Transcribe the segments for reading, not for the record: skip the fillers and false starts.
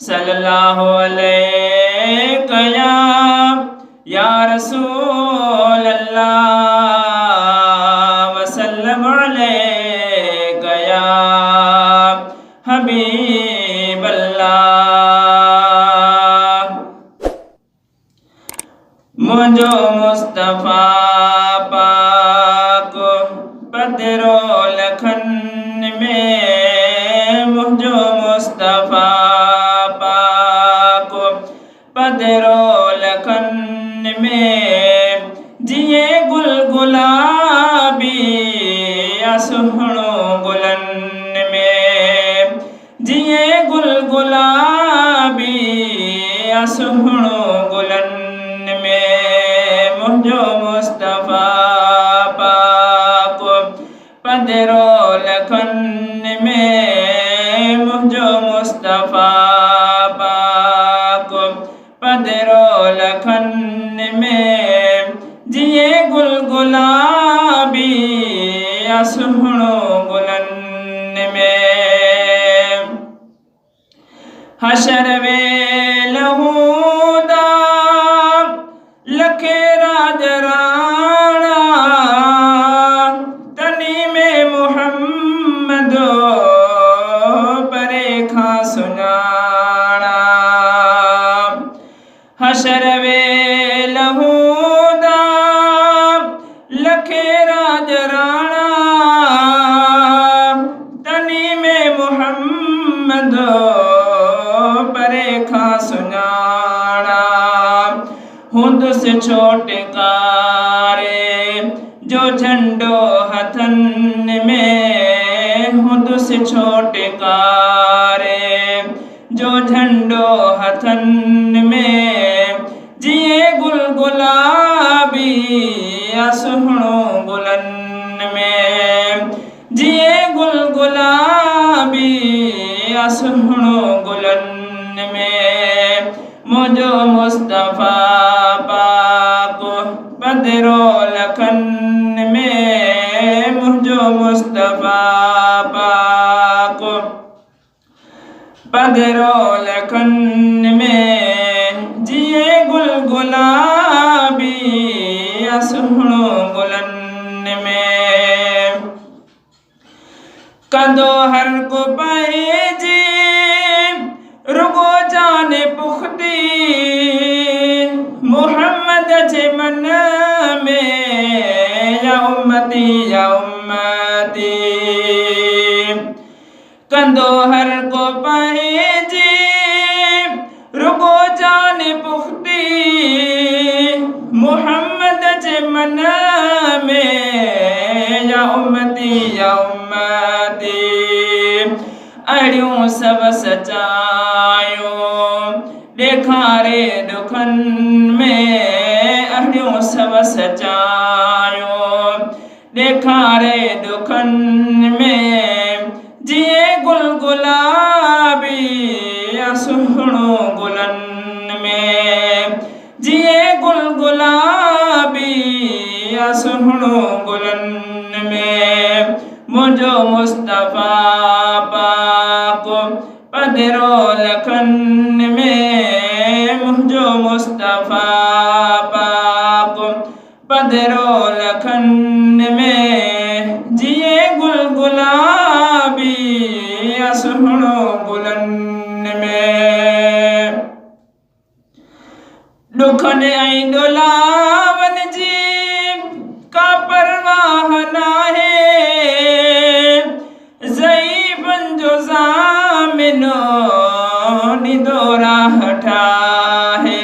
सल्लल्लाहु अलैका या रसूल अल्लाह वसल्लम अलैका या हबीब अल्लाह। मुझो मुस्तफ़ा पाक पदरो लखन में, मुझो मुस्तफ़ा पाक पदरो लखन में, जिए गुल गुलाबी सुहणो गुलन में, जिए गुल गुलाबी सुहणो गुलन में। मुझो मुस्तफ़ा पाक पदरो लखन में, मुझो मुस्तफ़ा पाक पदरो लखन में, जिए गुल गुलाबी सुहणो गुलन में। हशर वेल हूदा लखे राज राणा, तनी में मुहम्मद परे खां सुञाणा। हशर वेल हूदा लखे राज राणा, तनी में मुहम्मद परे खां सुञाणा। हुंदुस छोटकारे जो झंडो हथन में, हुंदुस छोटकारे जो झंडो हथन में, जिए गुल गुलाबी सुहणो गुलन में, जिए गुल गुलाबी सुहणो गुलन में। मुझो मुस्तफ़ा पाक पदरो लखन में, मुझो मुस्तफ़ा पाक पदरो लखन में, जिए गुल गुलाबी सुहणो गुलन में। कंदो हर को पाए जी रुगो जाने पुख्ती, मुहम्मद जे मन में या उम्मती या उम्मती। कंदो हर को पाए जी रुगो जाने पुख्ती, मुहम्मद जे मन में या उम्मती या उम्मती। अड़ियूं सब सचायूं ॾेखारे दुखन में, अड़ियूं सब सचायूं ॾेखारे दुखन में, जिए गुल गुलाबी सुहणो गुलन में, जिए गुल गुलाबी सुहणो गुलन में। मुझो मुस्तफ़ा पाक पदरो लखन में, मुझो मुस्तफ़ा पाक पदरो लखन में, जिए गुल गुलाबी सुहणो गुलन में। दुखन ऐं दुलावन जी का परवाह नाहे, ज़ईफ़न जो ज़ामिनो निदो राह ठाहे।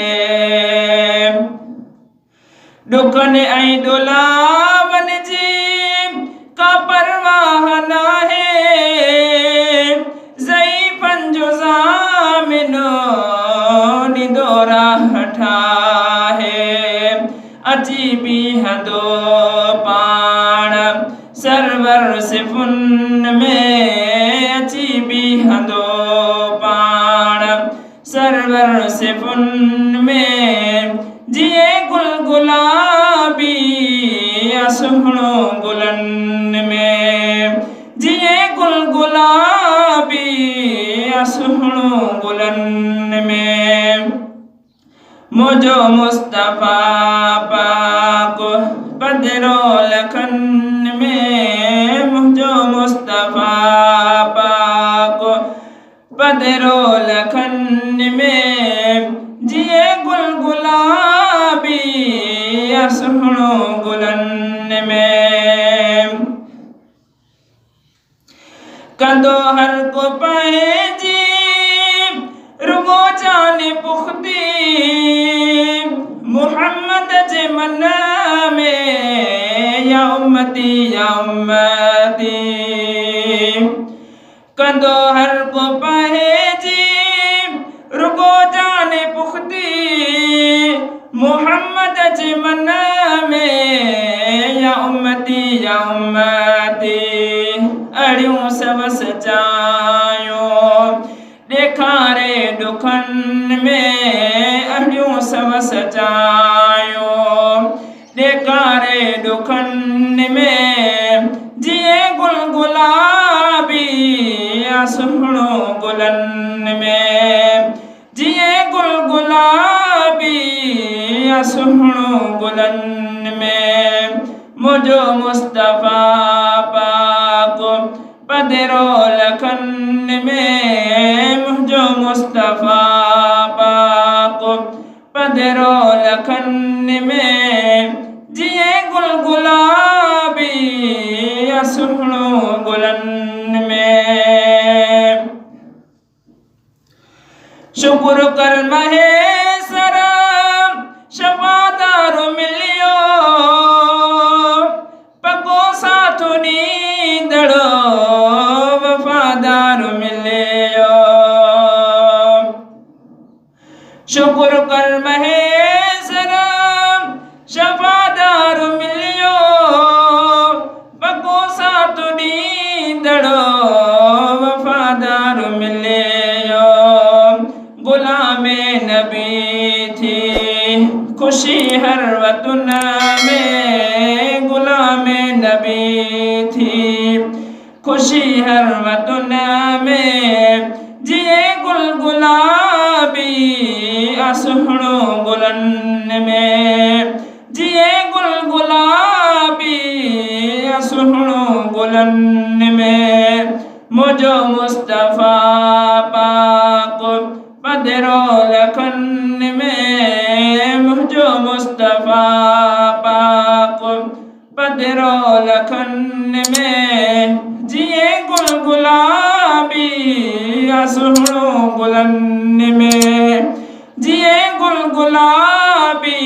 दुखन ऐं दुलावन जी का परवाह नाहे, ज़ईफ़न जो ज़ामिनो निदो राह ठाहे। अची बीहंदो पाण सरवर सिफ़ुन में, अची बीहंदो पाण सरवर सिफ़ुन में, जिए गुल गुलाबी सुहणो गुलन में, जिए गुल गुलाबी सुहणो सुहिणो गुलनि में मुंहिंजो मुस्तफ़ा पाक पधिरो लखनि में मुंहिंजो मुस्तफ़ा पाक पधिरो लखनि में जिए गुल गुलाबी सुहिणो गुलनि में कंदो हर को पंहिंजी रुगो जान पुख़्ती मुहम्मद जे मन में या उम्मती कंदो हर को पंहिंजी रुगो जान पुख़्ती मुहम्मद जे मन में या उम्मती अड़ियूं सब सचायो ॾेखारे दुखनि में अड़ियूं सब सचायो ॾेखारे दुखनि में जिए गुल गुलाबी सुहिणो गुलनि में जिए गुल गुलाबी सुहिणो गुलनि में मुंहिंजो मुस्तफ़ा पाक पधिरो लखनि में मुंहिंजो मुस्तफ़ा पाक पधिरो लखनि में जिए गुल गुलाबी सुहिणो गुलनि में शुक्र कर महेश्वर शफ़ादार मिलियो पको साथ ॾींदड़ो वफ़ादार मिलियो शुक्र कर महेश्वर शफ़ादार मिलियो पको साथ ॾींदड़ो वफ़ादार मिलियो गुलाम नबी थी खुशी हर वतन में गुलाम नबी थी खुशी हर वतन में जिए गुल गुलाबी सुहिणो गुलनि में जिए गुल गुलाबी सुहिणो गुलनि में मुंहिंजो मुस्तफ़ा पाक पधिरो लखनि में मुंहिंजो मुस्तफ़ा पाक पधिरो लखनि में जिए गुल गुलाबी सुहिणो गुलनि में जिए गुल गुलाबी